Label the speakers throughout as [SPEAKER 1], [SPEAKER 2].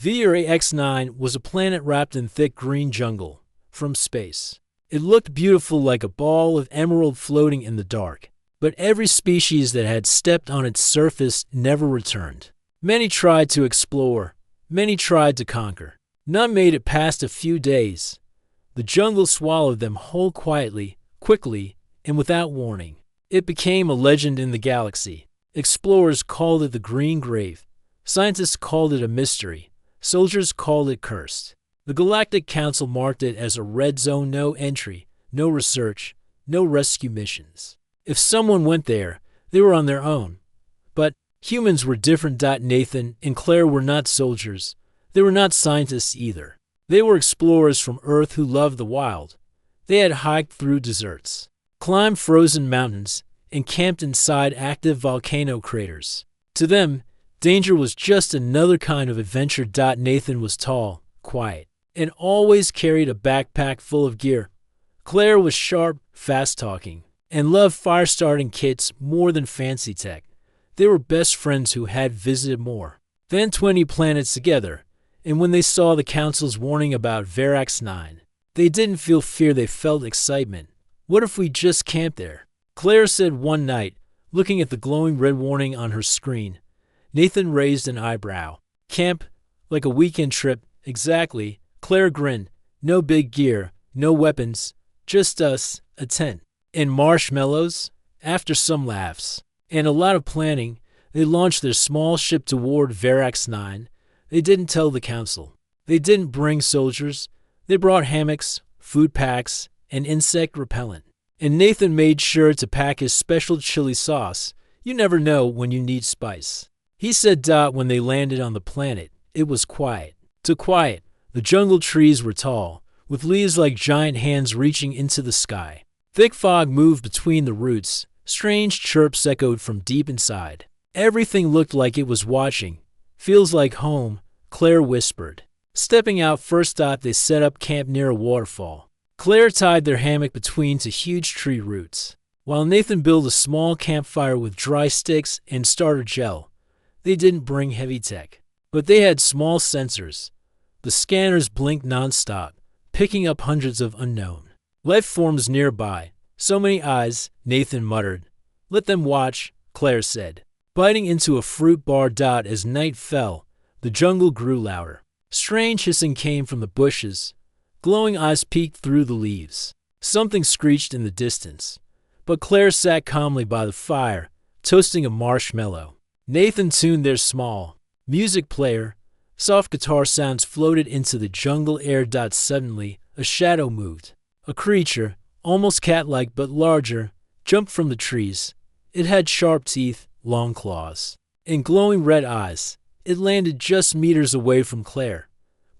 [SPEAKER 1] VRAX-9 was a planet wrapped in thick green jungle from space. It looked beautiful like a ball of emerald floating in the dark, but every species that had stepped on its surface never returned. Many tried to explore, many tried to conquer. None made it past a few days. The jungle swallowed them whole quietly, quickly, and without warning. It became a legend in the galaxy. Explorers called it the Green Grave. Scientists called it a mystery. Soldiers called it cursed. The Galactic Council marked it as a red zone, no entry, no research, no rescue missions. If someone went there, they were on their own. But humans were different. Nathan and Claire were not soldiers. They were not scientists either. They were explorers from Earth who loved the wild. They had hiked through deserts, climbed frozen mountains, and camped inside active volcano craters. To them, danger was just another kind of adventure. Nathan was tall, quiet, and always carried a backpack full of gear. Claire was sharp, fast-talking, and loved fire-starting kits more than fancy tech. They were best friends who had visited more than 20 planets together, and when they saw the Council's warning about Verax-9, they didn't feel fear, they felt excitement. What if we just camped there? Claire said one night, looking at the glowing red warning on her screen. Nathan raised an eyebrow. Camp? Like a weekend trip? Exactly. Claire grinned. No big gear, no weapons, just us, a tent, and marshmallows. After some laughs and a lot of planning, they launched their small ship toward Verax-9. They didn't tell the Council. They didn't bring soldiers. They brought hammocks, food packs, and insect repellent. And Nathan made sure to pack his special chili sauce. You never know when you need spice. He said when they landed on the planet, it was quiet. Too quiet. The jungle trees were tall, with leaves like giant hands reaching into the sky. Thick fog moved between the roots. Strange chirps echoed from deep inside. Everything looked like it was watching. Feels like home, Claire whispered. Stepping out first, they set up camp near a waterfall. Claire tied their hammock between two huge tree roots, while Nathan built a small campfire with dry sticks and starter gel. They didn't bring heavy tech, but they had small sensors. The scanners blinked nonstop, picking up hundreds of unknown life forms nearby. So many eyes, Nathan muttered. Let them watch, Claire said. Biting into a fruit bar. As night fell, the jungle grew louder. Strange hissing came from the bushes. Glowing eyes peeked through the leaves. Something screeched in the distance, but Claire sat calmly by the fire, toasting a marshmallow. Nathan tuned their small music player. Soft guitar sounds floated into the jungle air. Suddenly, a shadow moved. A creature, almost cat-like but larger, jumped from the trees. It had sharp teeth, long claws, and glowing red eyes. It landed just meters away from Claire.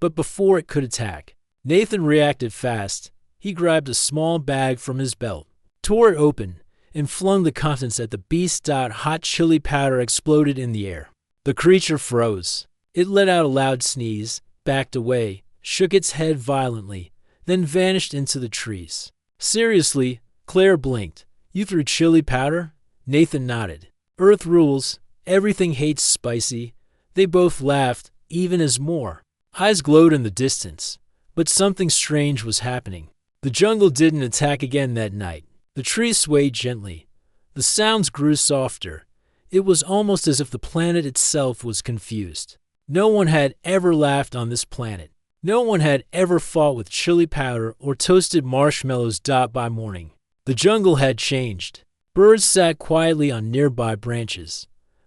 [SPEAKER 1] But before it could attack, Nathan reacted fast. He grabbed a small bag from his belt, tore it open, and flung the contents at the beast. Hot chili powder exploded in the air. The creature froze. It let out a loud sneeze, backed away, shook its head violently, then vanished into the trees. Seriously, Claire blinked. You threw chili powder? Nathan nodded. Earth rules. Everything hates spicy. They both laughed, even as more eyes glowed in the distance. But something strange was happening. The jungle didn't attack again that night. The trees swayed gently. The sounds grew softer. It was almost as if the planet itself was confused. No one had ever laughed on this planet. No one had ever fought with chili powder or toasted marshmallows. By morning, the jungle had changed. Birds sat quietly on nearby branches.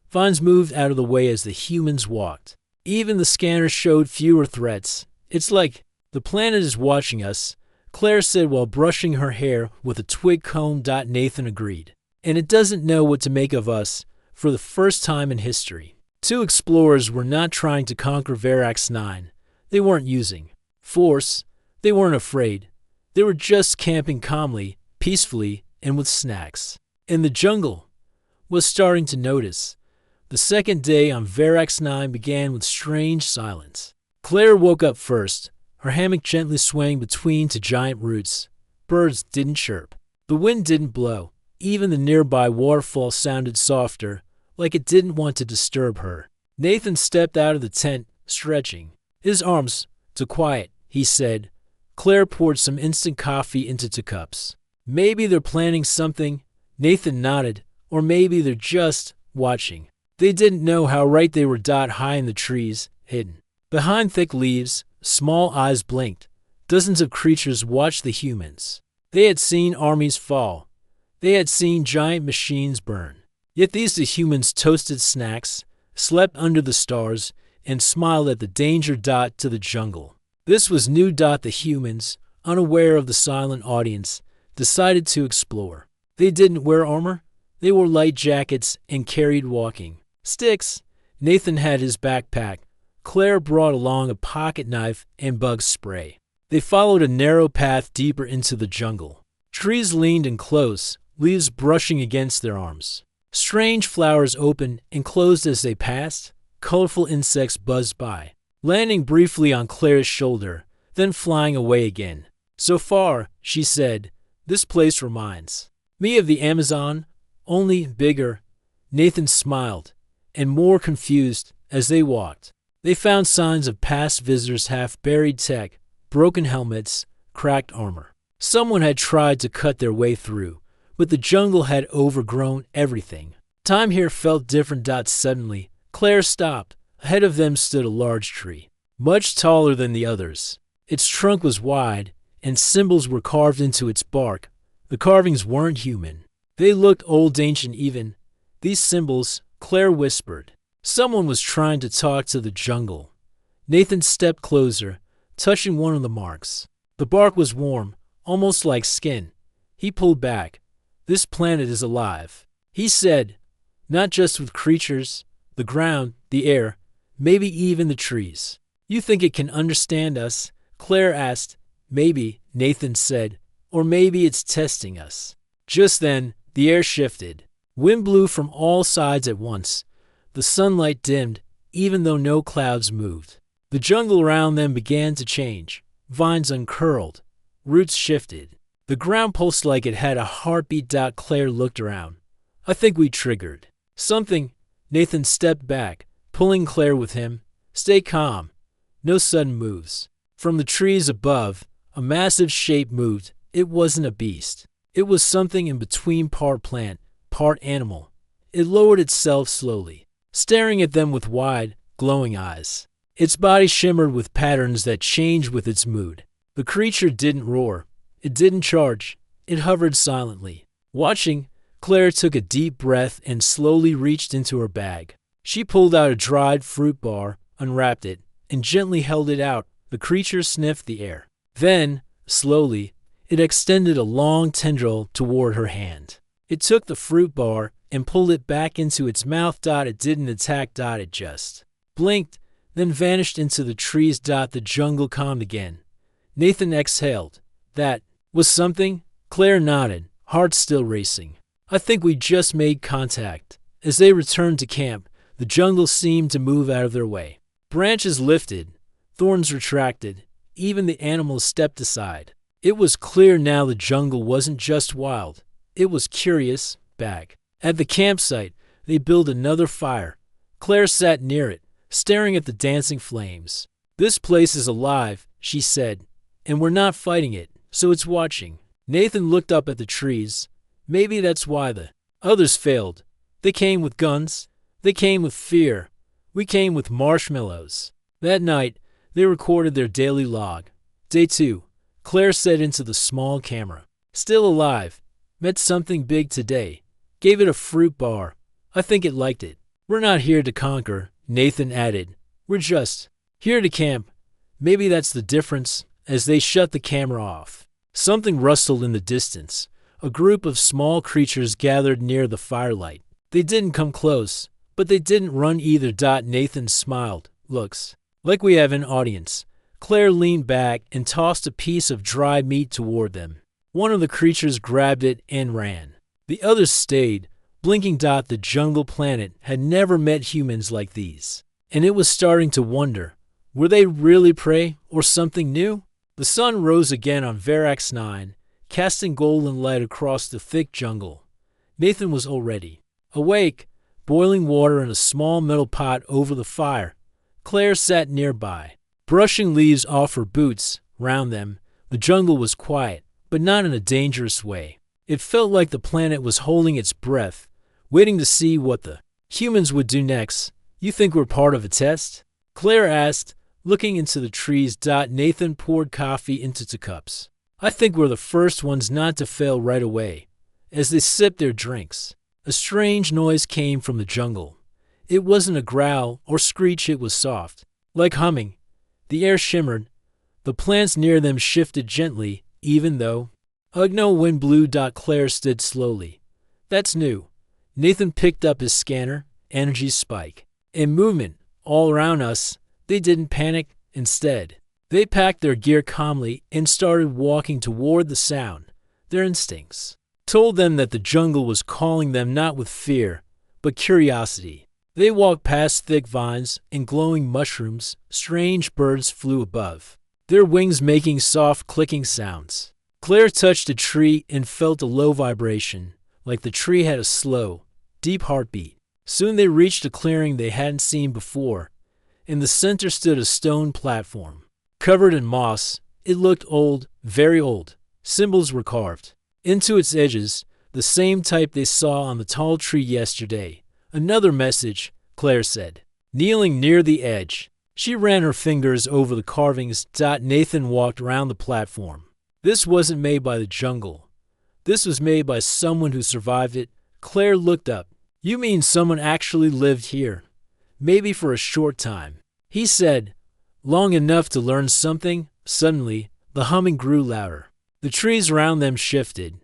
[SPEAKER 1] Vines moved out of the way as the humans walked. Even the scanners showed fewer threats. It's like the planet is watching us, Claire said while brushing her hair with a twig comb. Nathan agreed. And it doesn't know what to make of us for the first time in history. Two explorers were not trying to conquer Verax-9. They weren't using force. They weren't afraid. They were just camping calmly, peacefully, and with snacks. And the jungle was starting to notice. The second day on Verax-9 began with strange silence. Claire woke up first, her hammock gently swaying between two giant roots. Birds didn't chirp. The wind didn't blow. Even the nearby waterfall sounded softer, like it didn't want to disturb her. Nathan stepped out of the tent, stretching. His arms, too quiet, he said. Claire poured some instant coffee into 2 cups. Maybe they're planning something, Nathan nodded, or maybe they're just watching. They didn't know how right they were. High in the trees, hidden behind thick leaves, small eyes blinked. Dozens of creatures watched the humans. They had seen armies fall. They had seen giant machines burn. Yet these the humans toasted snacks, slept under the stars, and smiled at the danger. To the jungle. This was new. The humans, unaware of the silent audience, decided to explore. They didn't wear armor. They wore light jackets and carried walking sticks. Nathan had his backpack. Claire brought along a pocket knife and bug spray. They followed a narrow path deeper into the jungle. Trees leaned in close, leaves brushing against their arms. Strange flowers opened and closed as they passed. Colorful insects buzzed by, landing briefly on Claire's shoulder, then flying away again. So far, she said, this place reminds me of the Amazon, only bigger. Nathan smiled, and more confused as they walked. They found signs of past visitors, half-buried tech, broken helmets, cracked armor. Someone had tried to cut their way through, but the jungle had overgrown everything. Time here felt different. Suddenly, Claire stopped. Ahead of them stood a large tree, much taller than the others. Its trunk was wide, and symbols were carved into its bark. The carvings weren't human. They looked old, ancient even. These symbols, Claire whispered. Someone was trying to talk to the jungle. Nathan stepped closer, touching one of the marks. The bark was warm, almost like skin. He pulled back. This planet is alive, he said, not just with creatures, the ground, the air, maybe even the trees. You think it can understand us? Claire asked. Maybe, Nathan said, or maybe it's testing us. Just then, the air shifted. Wind blew from all sides at once. The sunlight dimmed, even though no clouds moved. The jungle around them began to change. Vines uncurled. Roots shifted. The ground pulsed like it had a heartbeat. Claire looked around. I think we triggered something. Nathan stepped back, pulling Claire with him. Stay calm. No sudden moves. From the trees above, a massive shape moved. It wasn't a beast. It was something in between, part plant, part animal. It lowered itself slowly, staring at them with wide, glowing eyes. Its body shimmered with patterns that changed with its mood. The creature didn't roar. It didn't charge. It hovered silently. Watching, Claire took a deep breath and slowly reached into her bag. She pulled out a dried fruit bar, unwrapped it, and gently held it out. The creature sniffed the air. Then, slowly, it extended a long tendril toward her hand. It took the fruit bar and pulled it back into its mouth. It didn't attack. It just blinked, then vanished into the trees. The jungle calmed again. Nathan exhaled. That was something? Claire nodded, heart still racing. I think we just made contact. As they returned to camp, the jungle seemed to move out of their way. Branches lifted, thorns retracted, even the animals stepped aside. It was clear now the jungle wasn't just wild. It was curious. Back at the campsite, they built another fire. Claire sat near it, staring at the dancing flames. This place is alive, she said, and we're not fighting it, so it's watching. Nathan looked up at the trees. Maybe that's why the others failed. They came with guns. They came with fear. We came with marshmallows. That night, they recorded their daily log. Day 2. Claire said into the small camera. Still alive. Met something big today. Gave it a fruit bar. I think it liked it. We're not here to conquer, Nathan added. We're just here to camp. Maybe that's the difference. As they shut the camera off, something rustled in the distance. A group of small creatures gathered near the firelight. They didn't come close, but they didn't run either. Nathan smiled. Looks like we have an audience. Claire leaned back and tossed a piece of dry meat toward them. One of the creatures grabbed it and ran. The others stayed, blinking. The jungle planet had never met humans like these, and it was starting to wonder, were they really prey or something new? The sun rose again on Verax 9, casting golden light across the thick jungle. Nathan was already awake, boiling water in a small metal pot over the fire. Claire sat nearby, Brushing leaves off her boots, round them, the jungle was quiet, but not in a dangerous way. It felt like the planet was holding its breath, waiting to see what the humans would do next. You think we're part of a test? Claire asked, looking into the trees. Nathan poured coffee into 2 cups. I think we're the first ones not to fail right away. As they sipped their drinks, a strange noise came from the jungle. It wasn't a growl or screech, it was soft, like humming. The air shimmered. The plants near them shifted gently, even though no wind blew. Claire stood slowly. That's new. Nathan picked up his scanner, energy spike. In movement, all around us. They didn't panic. Instead, they packed their gear calmly and started walking toward the sound. Their instincts told them that the jungle was calling them, not with fear, but curiosity. They walked past thick vines and glowing mushrooms. Strange birds flew above, their wings making soft clicking sounds. Claire touched a tree and felt a low vibration, like the tree had a slow, deep heartbeat. Soon they reached a clearing they hadn't seen before. In the center stood a stone platform, covered in moss. It looked old, very old. Symbols were carved into its edges, the same type they saw on the tall tree yesterday. Another message, Claire said. Kneeling near the edge, she ran her fingers over the carvings. Nathan walked around the platform. This wasn't made by the jungle. This was made by someone who survived it. Claire looked up. You mean someone actually lived here? Maybe for a short time. He said, long enough to learn something. Suddenly, the humming grew louder. The trees around them shifted.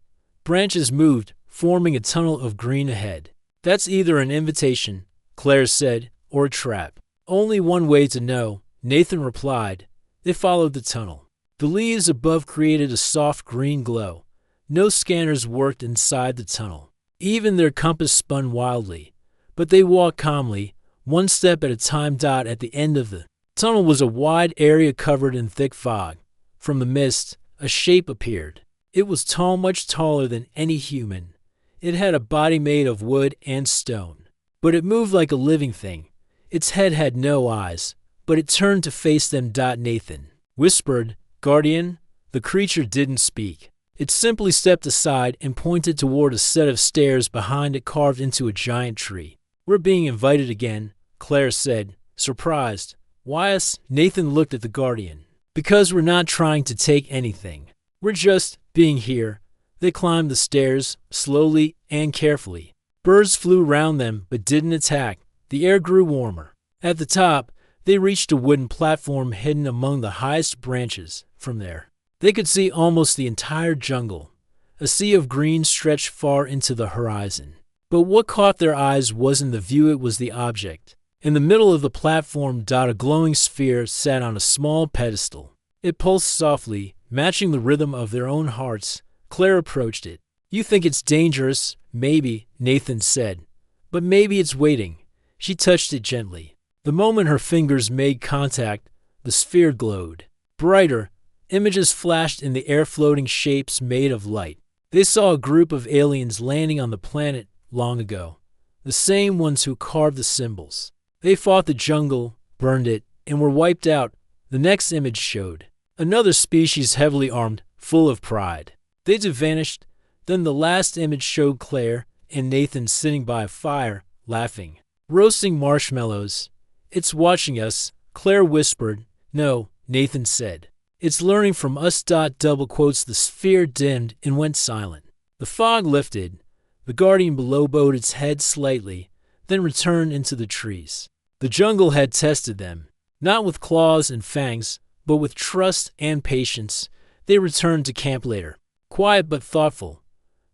[SPEAKER 1] Branches moved, forming a tunnel of green ahead. That's either an invitation, Claire said, or a trap. Only one way to know, Nathan replied. They followed the tunnel. The leaves above created a soft green glow. No scanners worked inside the tunnel. Even their compass spun wildly. But they walked calmly, one step at a time. At the end of the tunnel was a wide area covered in thick fog. From the mist, a shape appeared. It was tall, much taller than any human. It had a body made of wood and stone, but it moved like a living thing. Its head had no eyes, but it turned to face them. Nathan whispered, Guardian. The creature didn't speak. It simply stepped aside and pointed toward a set of stairs behind it carved into a giant tree. We're being invited again, Claire said, surprised. Why us? Nathan looked at the Guardian. Because we're not trying to take anything. We're just being here. They climbed the stairs, slowly and carefully. Birds flew around them but didn't attack. The air grew warmer. At the top, they reached a wooden platform hidden among the highest branches. From there, they could see almost the entire jungle. A sea of green stretched far into the horizon. But what caught their eyes wasn't the view, it was the object. In the middle of the platform, a glowing sphere sat on a small pedestal. It pulsed softly, matching the rhythm of their own hearts. Claire approached it. You think it's dangerous? Maybe, Nathan said. But maybe it's waiting. She touched it gently. The moment her fingers made contact, the sphere glowed. Brighter, images flashed in the air, floating shapes made of light. They saw a group of aliens landing on the planet long ago. The same ones who carved the symbols. They fought the jungle, burned it, and were wiped out. The next image showed another species heavily armed, full of pride. They vanished. Then the last image showed Claire and Nathan sitting by a fire, laughing, roasting marshmallows. It's watching us, Claire whispered. No, Nathan said. It's learning from us. Double quotes. The sphere dimmed and went silent. The fog lifted. The Guardian below bowed its head slightly, then returned into the trees. The jungle had tested them, not with claws and fangs, but with trust and patience. They returned to camp later, quiet but thoughtful.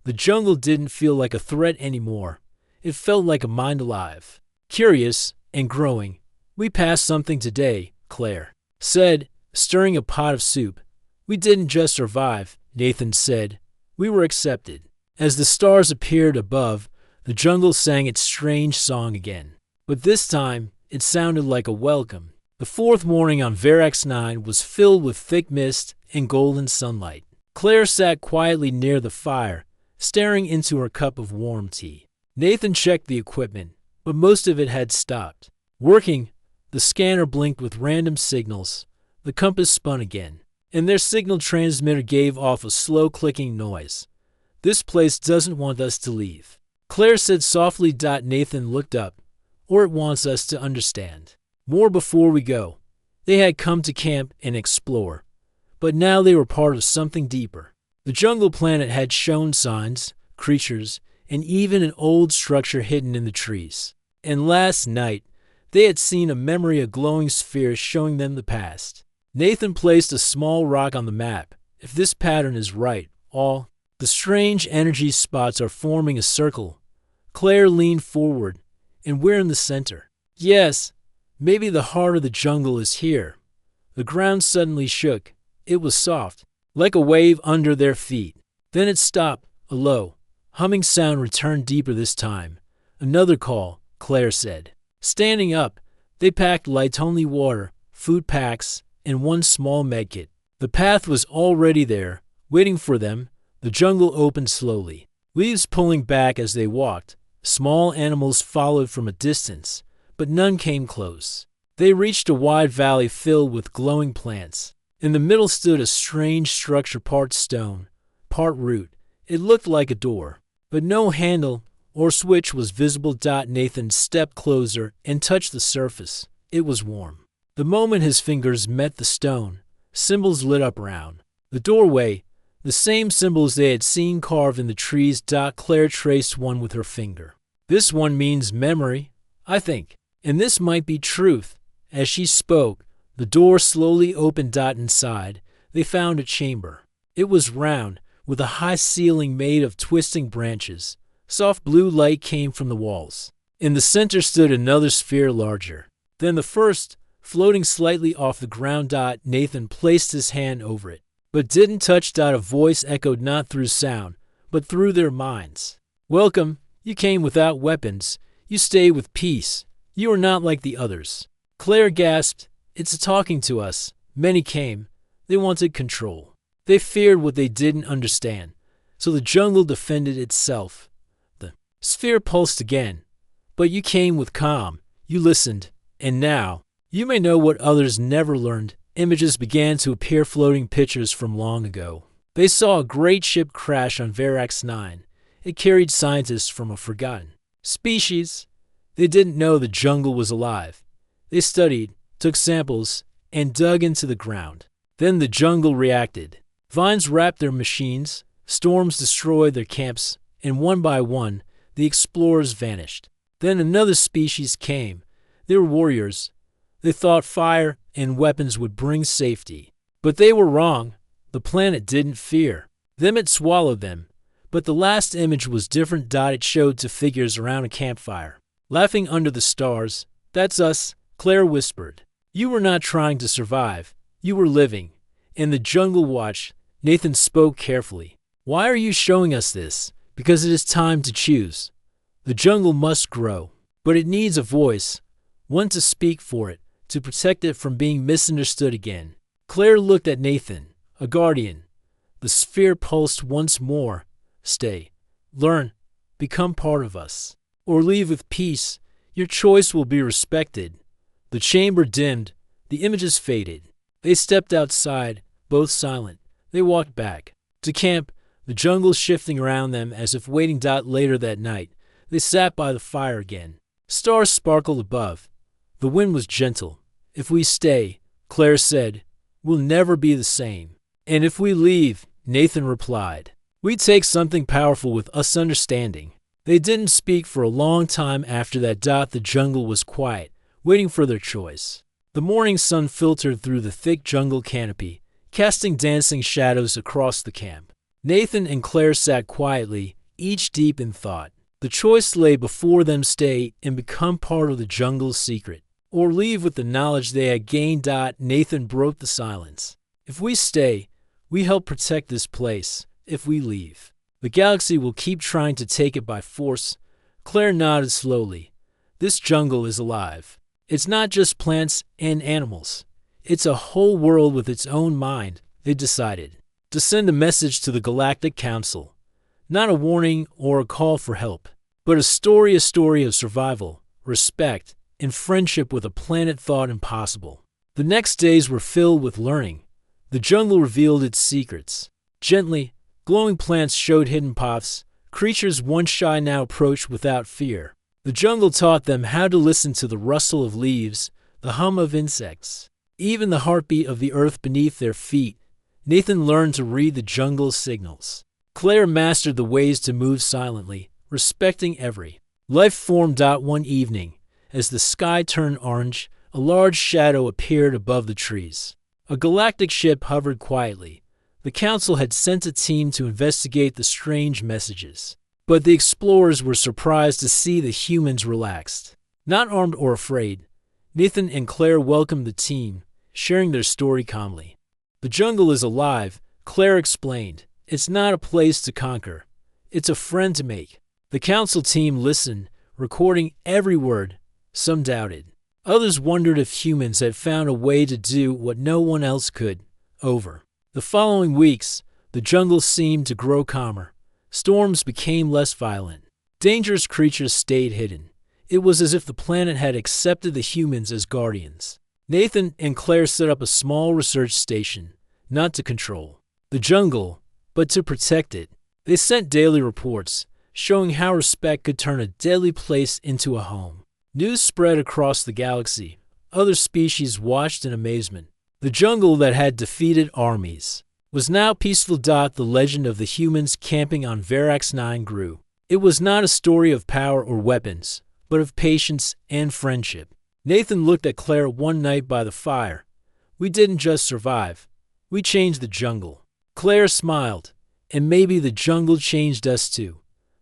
[SPEAKER 1] The jungle didn't feel like a threat anymore. It felt like a mind alive, curious, and growing. We passed something today, Claire said, stirring a pot of soup. We didn't just survive, Nathan said. We were accepted. As the stars appeared above, the jungle sang its strange song again. But this time, it sounded like a welcome. The fourth morning on Verax 9 was filled with thick mist and golden sunlight. Claire sat quietly near the fire, staring into her cup of warm tea. Nathan checked the equipment, but most of it had stopped working. The scanner blinked with random signals. The compass spun again, and their signal transmitter gave off a slow clicking noise. "This place doesn't want us to leave," Claire said softly. Nathan looked up. "Or it wants us to understand more before we go." They had come to camp and explore, but now they were part of something deeper. The jungle planet had shown signs, creatures, and even an old structure hidden in the trees. And last night, they had seen a memory of glowing spheres showing them the past. Nathan placed a small rock on the map. "If this pattern is right, all the strange energy spots are forming a circle." Claire leaned forward, "And we're in the center." "Yes, maybe the heart of the jungle is here." The ground suddenly shook. It was soft, like a wave under their feet. Then it stopped. A low, humming sound returned deeper this time. "Another call," Claire said. Standing up, they packed light-only water, food packs, and one small medkit. The path was already there, waiting for them. The jungle opened slowly, leaves pulling back as they walked. Small animals followed from a distance, but none came close. They reached a wide valley filled with glowing plants. In the middle stood a strange structure, part stone, part root. It looked like a door, but no handle or switch was visible. Nathan stepped closer and touched the surface. It was warm. The moment his fingers met the stone, symbols lit up around the doorway, the same symbols they had seen carved in the trees. Claire traced one with her finger. "This one means memory, I think, and this might be truth." As she spoke, the door slowly opened. Inside, they found a chamber. It was round, with a high ceiling made of twisting branches. Soft blue light came from the walls. In the center stood another sphere larger than the first, floating slightly off the ground. Nathan placed his hand over it, but didn't touch. A voice echoed not through sound, but through their minds. "Welcome. You came without weapons. You stay with peace. You are not like the others." Claire gasped. "It's talking to us. Many came. They wanted control. They feared what they didn't understand. So the jungle defended itself." The sphere pulsed again. "But you came with calm. You listened. And now, you may know what others never learned." Images began to appear, floating pictures from long ago. They saw a great ship crash on Verax 9. It carried scientists from a forgotten species. They didn't know the jungle was alive. They studied, took samples, and dug into the ground. Then the jungle reacted. Vines wrapped their machines, storms destroyed their camps, and one by one, the explorers vanished. Then another species came. They were warriors. They thought fire and weapons would bring safety. But they were wrong. The planet didn't fear them, it swallowed them. But the last image was different. It showed two figures around a campfire, laughing under the stars. "That's us," Claire whispered. "You were not trying to survive. You were living." In the jungle watched. Nathan spoke carefully. "Why are you showing us this?" "Because it is time to choose. The jungle must grow, but it needs a voice, one to speak for it, to protect it from being misunderstood again." Claire looked at Nathan, a guardian. The sphere pulsed once more. "Stay, learn, become part of us, or leave with peace. Your choice will be respected." The chamber dimmed. The images faded. They stepped outside, both silent. They walked back to camp, the jungle shifting around them as if waiting. Later that night, they sat by the fire again. Stars sparkled above. The wind was gentle. "If we stay," Claire said, "we'll never be the same. And if we leave," Nathan replied, "we take something powerful with us, understanding." They didn't speak for a long time after that. The jungle was quiet, waiting for their choice. The morning sun filtered through the thick jungle canopy, casting dancing shadows across the camp. Nathan and Claire sat quietly, each deep in thought. The choice lay before them: stay and become part of the jungle's secret, or leave with the knowledge they had gained. Nathan broke the silence. "If we stay, we help protect this place. If we leave, the galaxy will keep trying to take it by force." Claire nodded slowly. "This jungle is alive. It's not just plants and animals. It's a whole world with its own mind." They decided to send a message to the Galactic Council. Not a warning or a call for help, but a story of survival, respect, and friendship with a planet thought impossible. The next days were filled with learning. The jungle revealed its secrets. Gently, glowing plants showed hidden paths. Creatures once shy now approached without fear. The jungle taught them how to listen to the rustle of leaves, the hum of insects, even the heartbeat of the earth beneath their feet. Nathan learned to read the jungle's signals. Claire mastered the ways to move silently, respecting every life form. One evening, as the sky turned orange, a large shadow appeared above the trees. A galactic ship hovered quietly. The council had sent a team to investigate the strange messages. But the explorers were surprised to see the humans relaxed. Not armed or afraid, Nathan and Claire welcomed the team, sharing their story calmly. The jungle is alive, Claire explained. It's not a place to conquer. It's a friend to make. The council team listened, recording every word. Some doubted. Others wondered if humans had found a way to do what no one else could. Over the following weeks, the jungle seemed to grow calmer. Storms became less violent. Dangerous creatures stayed hidden. It was as if the planet had accepted the humans as guardians. Nathan and Claire set up a small research station, not to control the jungle, but to protect it. They sent daily reports, showing how respect could turn a deadly place into a home. News spread across the galaxy. Other species watched in amazement. The jungle that had defeated armies was now peaceful. The legend of the humans camping on Verax 9 grew. It was not a story of power or weapons, but of patience and friendship. Nathan looked at Claire one night by the fire. We didn't just survive. We changed the jungle. Claire smiled. And maybe the jungle changed us too.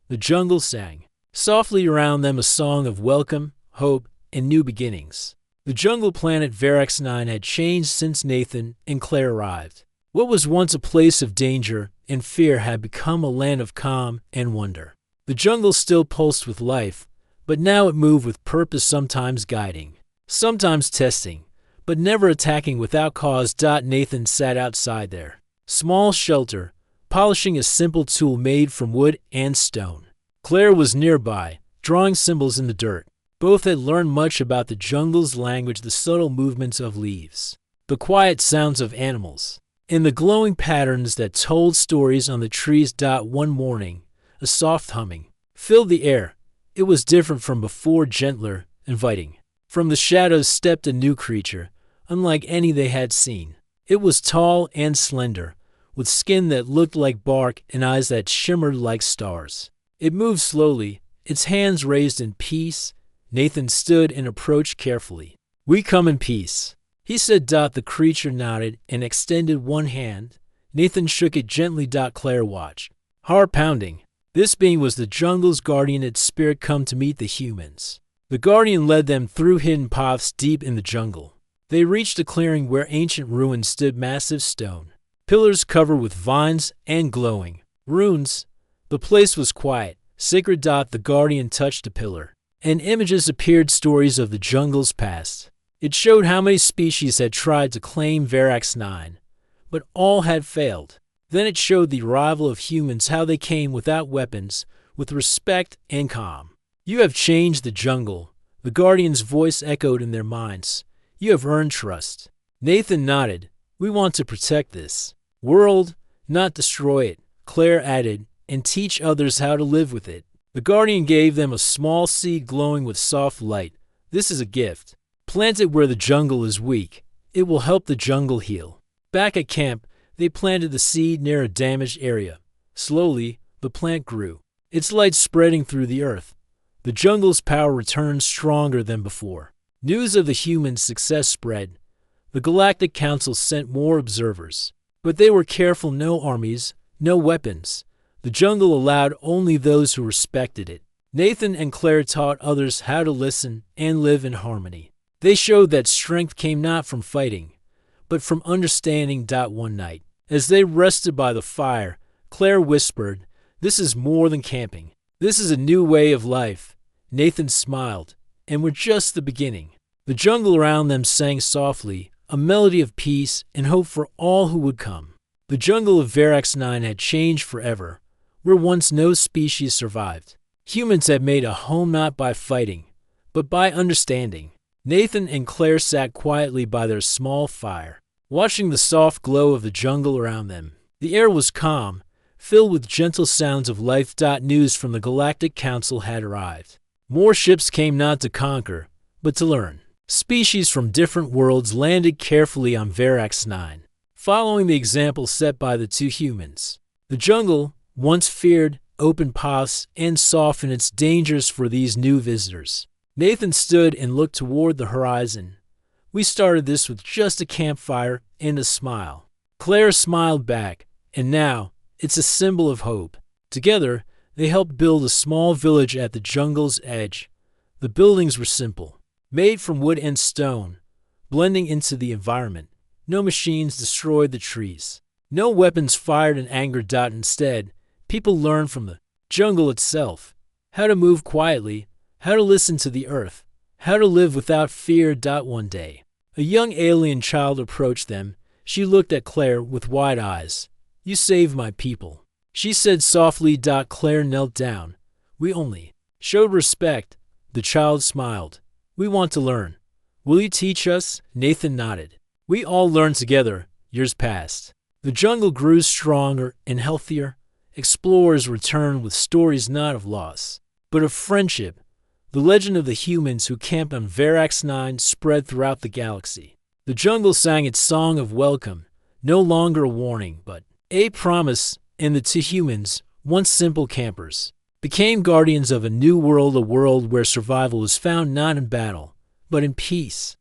[SPEAKER 1] The jungle sang softly around them a song of welcome, hope, and new beginnings. The jungle planet Verax 9 had changed since Nathan and Claire arrived. What was once a place of danger and fear had become a land of calm and wonder. The jungle still pulsed with life, but now it moved with purpose, sometimes guiding, sometimes testing, but never attacking without cause. Nathan sat outside their small shelter, polishing a simple tool made from wood and stone. Claire was nearby, drawing symbols in the dirt. Both had learned much about the jungle's language, the subtle movements of leaves, the quiet sounds of animals, and the glowing patterns that told stories on the trees. One morning, a soft humming filled the air. It was different from before, gentler, inviting. From the shadows stepped a new creature, unlike any they had seen. It was tall and slender, with skin that looked like bark and eyes that shimmered like stars. It moved slowly, its hands raised in peace. Nathan stood and approached carefully. We come in peace, he said. The creature nodded and extended one hand. Nathan shook it gently. Claire watched, heart pounding. This being was the jungle's guardian, its spirit come to meet the humans. The guardian led them through hidden paths deep in the jungle. They reached a clearing where ancient ruins stood, massive stone pillars covered with vines and glowing runes. The place was quiet, sacred. The guardian touched a pillar, and images appeared, stories of the jungle's past. It showed how many species had tried to claim Verax 9, but all had failed. Then it showed the arrival of humans, how they came without weapons, with respect and calm. You have changed the jungle, the guardian's voice echoed in their minds. You have earned trust. Nathan nodded. We want to protect this world, not destroy it, Claire added, and teach others how to live with it. The guardian gave them a small seed glowing with soft light. This is a gift. Plant it where the jungle is weak. It will help the jungle heal. Back at camp, they planted the seed near a damaged area. Slowly, the plant grew, its light spreading through the earth. The jungle's power returned stronger than before. News of the humans' success spread. The Galactic Council sent more observers. But they were careful, no armies, no weapons. The jungle allowed only those who respected it. Nathan and Claire taught others how to listen and live in harmony. They showed that strength came not from fighting, but from understanding. One night, as they rested by the fire, Claire whispered, "This is more than camping. This is a new way of life." Nathan smiled, and we're just the beginning. The jungle around them sang softly, a melody of peace and hope for all who would come. The jungle of Verax 9 had changed forever. Where once no species survived, humans had made a home not by fighting, but by understanding. Nathan and Claire sat quietly by their small fire, watching the soft glow of the jungle around them. The air was calm, filled with gentle sounds of life. News from the Galactic Council had arrived. More ships came not to conquer, but to learn. Species from different worlds landed carefully on Verax 9, following the example set by the two humans. The jungle, once feared, opened paths and softened its dangers for these new visitors. Nathan stood and looked toward the horizon. We started this with just a campfire and a smile. Claire smiled back, and now it's a symbol of hope. Together, they helped build a small village at the jungle's edge. The buildings were simple, made from wood and stone, blending into the environment. No machines destroyed the trees. No weapons fired in anger. Instead, people learned from the jungle itself how to move quietly, how to listen to the earth, how to live without fear. One day, a young alien child approached them. She looked at Claire with wide eyes. "You saved my people," she said softly. Claire knelt down. "We only showed respect." The child smiled. "We want to learn. Will you teach us?" Nathan nodded. "We all learned together." Years passed. The jungle grew stronger and healthier. Explorers returned with stories not of loss, but of friendship. The legend of the humans who camped on Verax 9 spread throughout the galaxy. The jungle sang its song of welcome, no longer a warning, but a promise, and the two humans, once simple campers, became guardians of a new world, a world where survival was found not in battle, but in peace.